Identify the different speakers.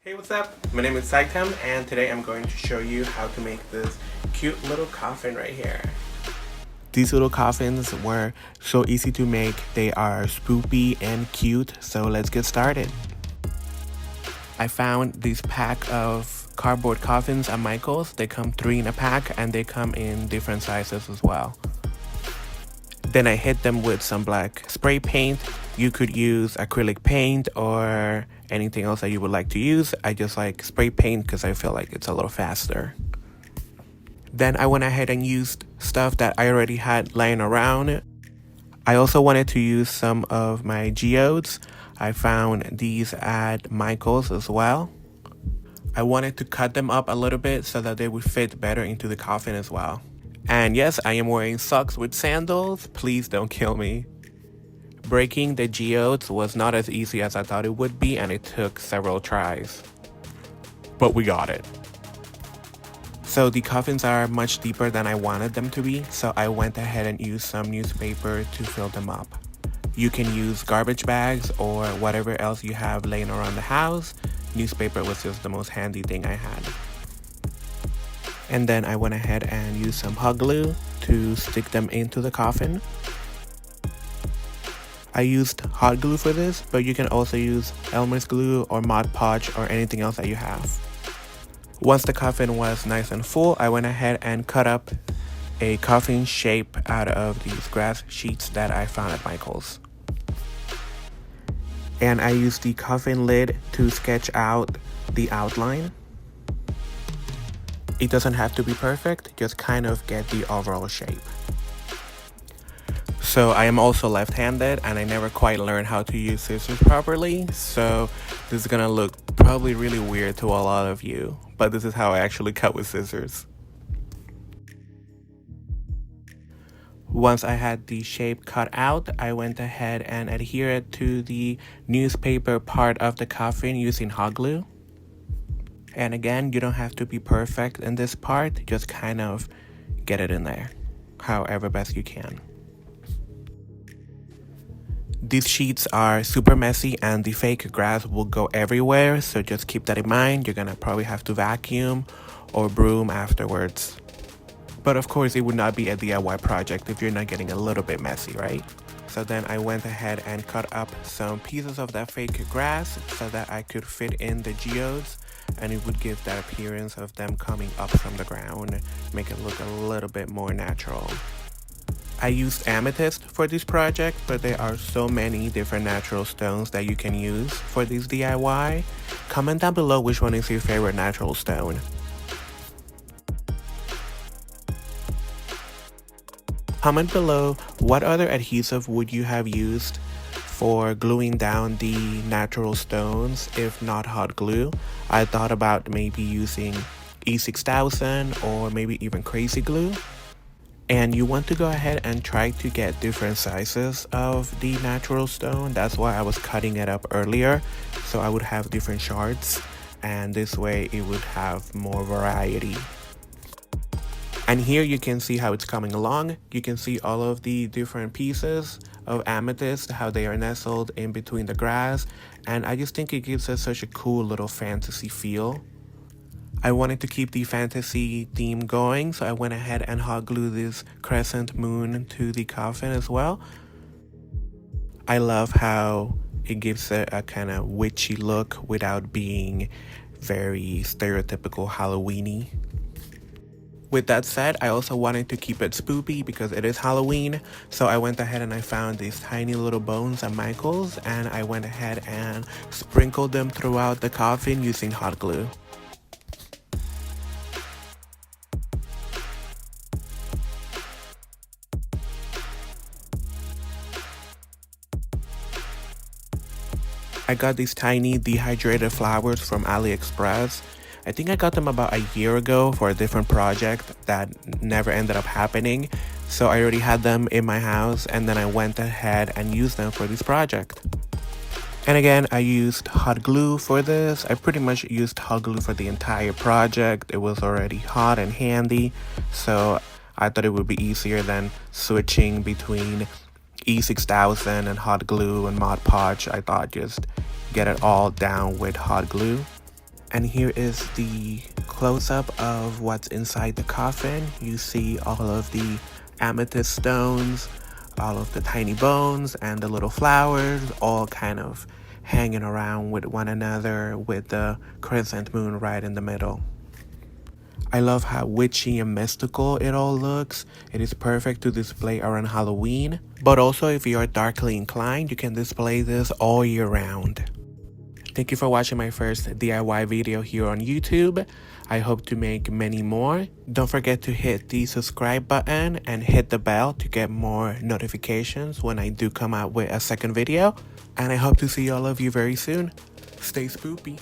Speaker 1: Hey, what's up? My name is Saitam, and today I'm going to show you how to make this cute little coffin right here. These little coffins were so easy to make. They are spoopy and cute, so let's get started. I found this pack of cardboard coffins at Michael's. They come 3 in a pack and they come in different sizes as well. Then I hit them with some black spray paint. You could use acrylic paint or anything else that you would like to use. I just like spray paint because I feel like it's a little faster. Then I went ahead and used stuff that I already had lying around. I also wanted to use some of my geodes. I found these at Michael's as well. I wanted to cut them up a little bit so that they would fit better into the coffin as well. And yes, I am wearing socks with sandals. Please don't kill me. Breaking the geodes was not as easy as I thought it would be, and it took several tries. But we got it. So the coffins are much deeper than I wanted them to be, so I went ahead and used some newspaper to fill them up. You can use garbage bags or whatever else you have laying around the house. Newspaper was just the most handy thing I had. And then I went ahead and used some hot glue to stick them into the coffin. I used hot glue for this, but you can also use Elmer's glue or Mod Podge or anything else that you have. Once the coffin was nice and full, I went ahead and cut up a coffin shape out of these grass sheets that I found at Michael's. And I used the coffin lid to sketch out the outline. It doesn't have to be perfect, just kind of get the overall shape. So I am also left-handed and I never quite learned how to use scissors properly, so this is gonna look probably really weird to a lot of you, but this is how I actually cut with scissors. Once I had the shape cut out, I went ahead and adhered it to the newspaper part of the coffin using hot glue. And again, you don't have to be perfect in this part, just kind of get it in there, however best you can. These sheets are super messy and the fake grass will go everywhere, so just keep that in mind. You're gonna probably have to vacuum or broom afterwards. But of course, it would not be a DIY project if you're not getting a little bit messy, right? So then I went ahead and cut up some pieces of that fake grass so that I could fit in the geodes, and it would give that appearance of them coming up from the ground, make it look a little bit more natural. I used amethyst for this project, but there are so many different natural stones that you can use for this DIY. Comment down below which one is your favorite natural stone. Comment below what other adhesive would you have used for gluing down the natural stones if not hot glue. I thought about maybe using E6000 or maybe even crazy glue. And you want to go ahead and try to get different sizes of the natural stone. That's why I was cutting it up earlier, so I would have different shards, and this way it would have more variety. And here you can see how it's coming along. You can see all of the different pieces of amethyst, how they are nestled in between the grass, and I just think it gives us such a cool little fantasy feel. I wanted to keep the fantasy theme going, so I went ahead and hot glued this crescent moon to the coffin as well. I love how it gives it a kind of witchy look without being very stereotypical Halloween-y. With that said, I also wanted to keep it spoopy because it is Halloween, so I went ahead and I found these tiny little bones at Michael's, and I went ahead and sprinkled them throughout the coffin using hot glue. I got these tiny dehydrated flowers from Aliexpress. I think I got them about a year ago for a different project that never ended up happening. So I already had them in my house, and then I went ahead and used them for this project. And again, I used hot glue for this. I pretty much used hot glue for the entire project. It was already hot and handy, so I thought it would be easier than switching between E6000 and hot glue and Mod Podge. I thought just get it all down with hot glue. And here is the close-up of what's inside the coffin. You see all of the amethyst stones, all of the tiny bones, and the little flowers all kind of hanging around with one another with the crescent moon right in the middle. I love how witchy and mystical it all looks. It is perfect to display around Halloween, but also if you are darkly inclined, you can display this all year round. Thank you for watching my first DIY video here on YouTube. I hope to make many more. Don't forget to hit the subscribe button and hit the bell to get more notifications when I do come out with a second video. And I hope to see all of you very soon. Stay spoopy.